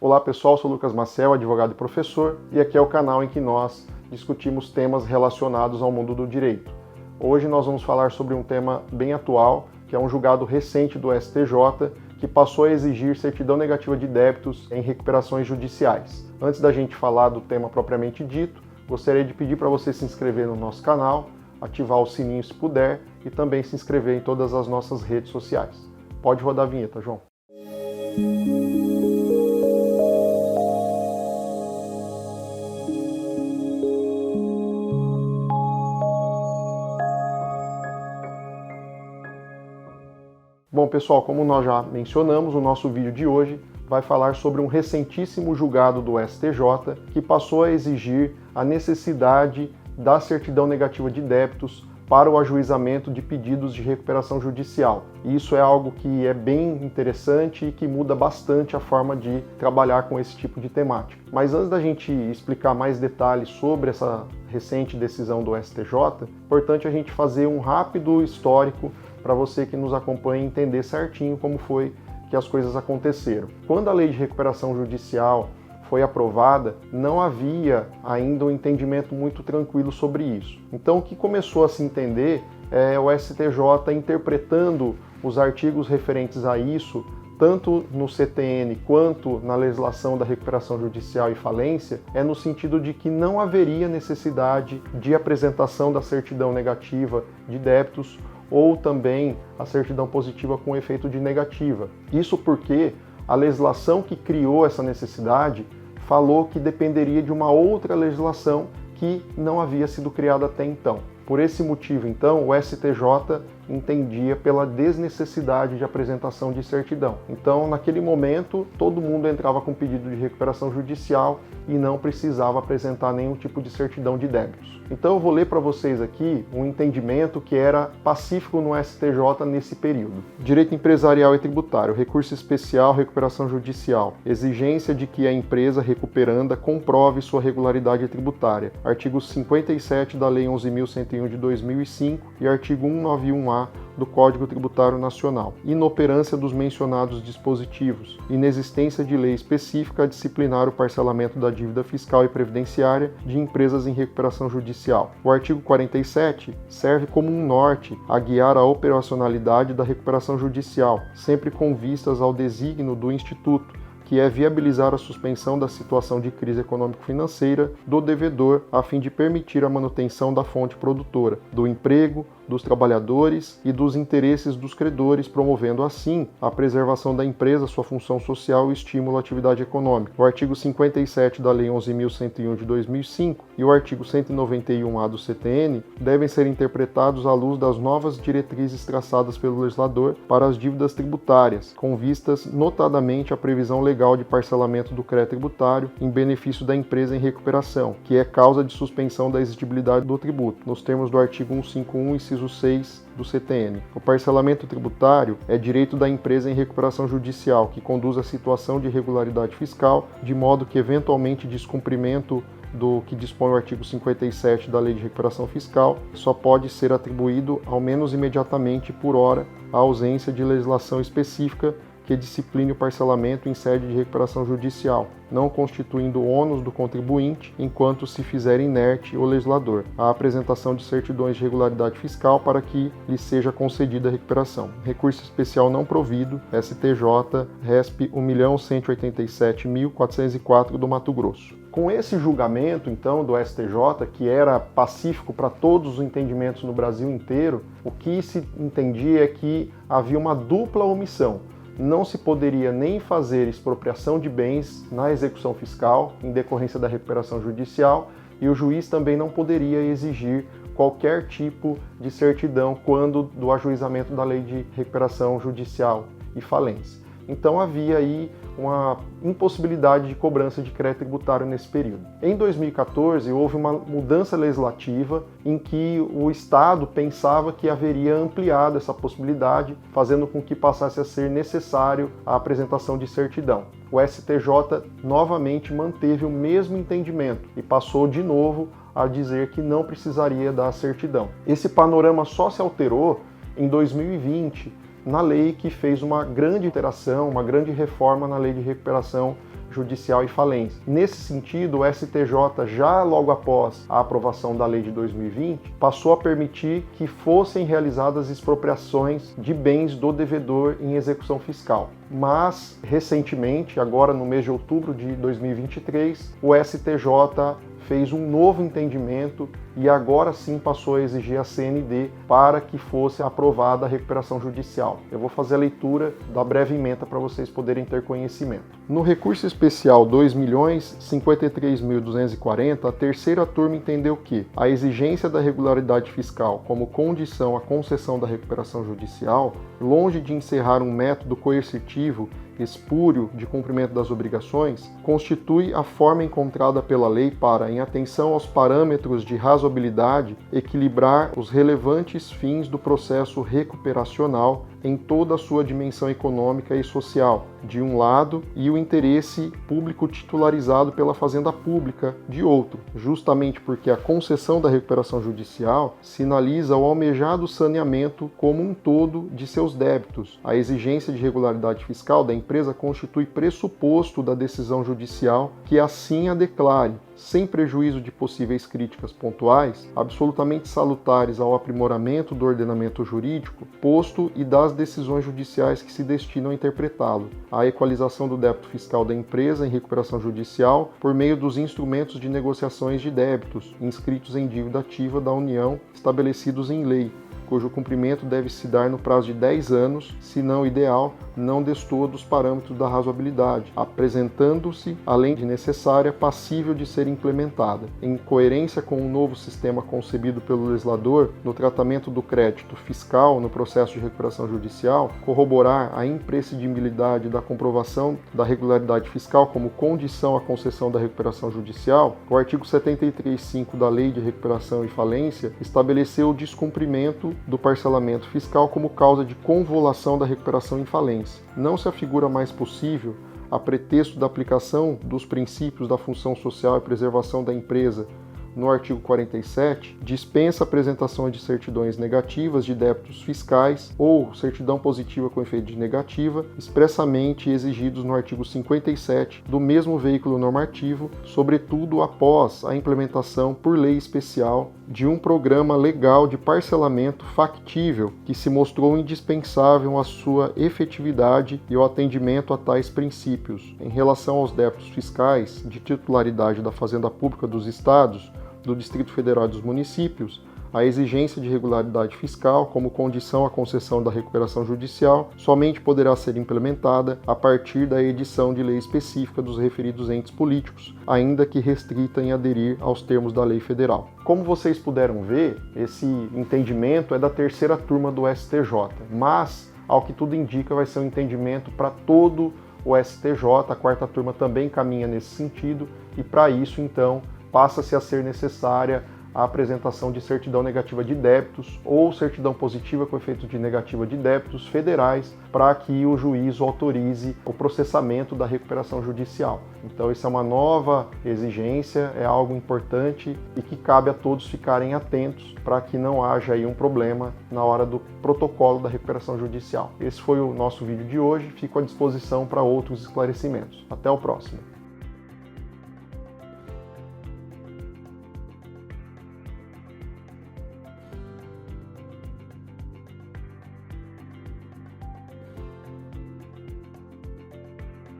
Olá pessoal, sou Lucas Maciel, advogado e professor, e aqui é o canal em que nós discutimos temas relacionados ao mundo do direito. Hoje nós vamos falar sobre um tema bem atual, que é um julgado recente do STJ, que passou a exigir certidão negativa de débitos em recuperações judiciais. Antes da gente falar do tema propriamente dito, gostaria de pedir para você se inscrever no nosso canal, ativar o sininho se puder e também se inscrever em todas as nossas redes sociais. Pode rodar a vinheta, João. Bom, pessoal, como nós já mencionamos, o nosso vídeo de hoje vai falar sobre um recentíssimo julgado do STJ que passou a exigir a necessidade da certidão negativa de débitos para o ajuizamento de pedidos de recuperação judicial. E isso é algo que é bem interessante e que muda bastante a forma de trabalhar com esse tipo de temática. Mas antes da gente explicar mais detalhes sobre essa recente decisão do STJ, é importante a gente fazer um rápido histórico para você que nos acompanha entender certinho como foi que as coisas aconteceram. Quando a Lei de Recuperação Judicial foi aprovada, não havia ainda um entendimento muito tranquilo sobre isso. Então o que começou a se entender é o STJ interpretando os artigos referentes a isso, tanto no CTN quanto na legislação da recuperação judicial e falência, é no sentido de que não haveria necessidade de apresentação da certidão negativa de débitos ou também a certidão positiva com efeito de negativa. Isso porque a legislação que criou essa necessidade falou que dependeria de uma outra legislação que não havia sido criada até então. Por esse motivo, então, o STJ entendia pela desnecessidade de apresentação de certidão. Então, naquele momento, todo mundo entrava com pedido de recuperação judicial e não precisava apresentar nenhum tipo de certidão de débitos. Então, eu vou ler para vocês aqui um entendimento que era pacífico no STJ nesse período. Direito empresarial e tributário, recurso especial, recuperação judicial, exigência de que a empresa recuperanda comprove sua regularidade tributária. Artigo 57 da Lei 11.101 de 2005 e artigo 191A do Código Tributário Nacional. Inoperância dos mencionados dispositivos. Inexistência de lei específica a disciplinar o parcelamento da dívida fiscal e previdenciária de empresas em recuperação judicial. O artigo 47 serve como um norte a guiar a operacionalidade da recuperação judicial, sempre com vistas ao desígnio do Instituto, que é viabilizar a suspensão da situação de crise econômico-financeira do devedor, a fim de permitir a manutenção da fonte produtora, do emprego, dos trabalhadores e dos interesses dos credores, promovendo assim a preservação da empresa, sua função social e estímulo à atividade econômica. O artigo 57 da Lei 11.101 de 2005 e o artigo 191A do CTN devem ser interpretados à luz das novas diretrizes traçadas pelo legislador para as dívidas tributárias, com vistas notadamente à previsão legal de parcelamento do crédito tributário em benefício da empresa em recuperação, que é causa de suspensão da exigibilidade do tributo, nos termos do artigo 151, inciso 6 do CTN. O parcelamento tributário é direito da empresa em recuperação judicial, que conduz à situação de irregularidade fiscal, de modo que eventualmente descumprimento do que dispõe o artigo 57 da Lei de Recuperação Fiscal só pode ser atribuído, ao menos imediatamente por hora, à ausência de legislação específica que discipline o parcelamento em sede de recuperação judicial, não constituindo ônus do contribuinte enquanto se fizer inerte o legislador a apresentação de certidões de regularidade fiscal para que lhe seja concedida a recuperação. Recurso especial não provido, STJ, RESP 1.187.404 do Mato Grosso. Com esse julgamento, então, do STJ, que era pacífico para todos os entendimentos no Brasil inteiro, o que se entendia é que havia uma dupla omissão. Não se poderia nem fazer expropriação de bens na execução fiscal, em decorrência da recuperação judicial, e o juiz também não poderia exigir qualquer tipo de certidão quando do ajuizamento da lei de recuperação judicial e falência. Então havia aí uma impossibilidade de cobrança de crédito tributário nesse período. Em 2014, houve uma mudança legislativa em que o Estado pensava que haveria ampliado essa possibilidade, fazendo com que passasse a ser necessário a apresentação de certidão. O STJ novamente manteve o mesmo entendimento e passou de novo a dizer que não precisaria da certidão. Esse panorama só se alterou em 2020, na lei que fez uma grande alteração, uma grande reforma na lei de recuperação judicial e falência. Nesse sentido, o STJ, já logo após a aprovação da lei de 2020, passou a permitir que fossem realizadas expropriações de bens do devedor em execução fiscal. Mas, recentemente, agora no mês de outubro de 2023, o STJ fez um novo entendimento e agora sim passou a exigir a CND para que fosse aprovada a recuperação judicial. Eu vou fazer a leitura da breve ementa para vocês poderem ter conhecimento. No recurso especial 2.053.240, a terceira turma entendeu que a exigência da regularidade fiscal como condição à concessão da recuperação judicial, longe de encerrar um método coercitivo espúrio de cumprimento das obrigações, constitui a forma encontrada pela lei para, em atenção aos parâmetros de razoabilidade, equilibrar os relevantes fins do processo recuperacional em toda a sua dimensão econômica e social, de um lado, e o interesse público titularizado pela Fazenda Pública, de outro, justamente porque a concessão da recuperação judicial sinaliza o almejado saneamento como um todo de seus débitos. A exigência de regularidade fiscal da empresa constitui pressuposto da decisão judicial que assim a declare, sem prejuízo de possíveis críticas pontuais, absolutamente salutares ao aprimoramento do ordenamento jurídico posto e das decisões judiciais que se destinam a interpretá-lo, a equalização do débito fiscal da empresa em recuperação judicial por meio dos instrumentos de negociações de débitos inscritos em dívida ativa da União estabelecidos em lei, cujo cumprimento deve se dar no prazo de 10 anos, se não ideal, não destoa dos parâmetros da razoabilidade, apresentando-se, além de necessária, passível de ser implementada. Em coerência com o novo sistema concebido pelo legislador no tratamento do crédito fiscal no processo de recuperação judicial, corroborar a imprescindibilidade da comprovação da regularidade fiscal como condição à concessão da recuperação judicial, o artigo 73.5 da Lei de Recuperação e Falência estabeleceu o descumprimento do parcelamento fiscal como causa de convolução da recuperação em falência. Não se afigura mais possível, a pretexto da aplicação dos princípios da função social e preservação da empresa no artigo 47, dispensa a apresentação de certidões negativas de débitos fiscais ou certidão positiva com efeito de negativa, expressamente exigidos no artigo 57 do mesmo veículo normativo, sobretudo após a implementação por lei especial de um programa legal de parcelamento factível que se mostrou indispensável à sua efetividade e ao atendimento a tais princípios. Em relação aos débitos fiscais de titularidade da Fazenda Pública dos Estados, do Distrito Federal e dos municípios, a exigência de regularidade fiscal como condição à concessão da recuperação judicial somente poderá ser implementada a partir da edição de lei específica dos referidos entes políticos, ainda que restrita em aderir aos termos da lei federal. Como vocês puderam ver, esse entendimento é da terceira turma do STJ, mas, ao que tudo indica, vai ser um entendimento para todo o STJ, a quarta turma também caminha nesse sentido, e para isso, então, passa-se a ser necessária a apresentação de certidão negativa de débitos ou certidão positiva com efeito de negativa de débitos federais para que o juízo autorize o processamento da recuperação judicial. Então, isso é uma nova exigência, é algo importante e que cabe a todos ficarem atentos para que não haja aí um problema na hora do protocolo da recuperação judicial. Esse foi o nosso vídeo de hoje, fico à disposição para outros esclarecimentos. Até o próximo.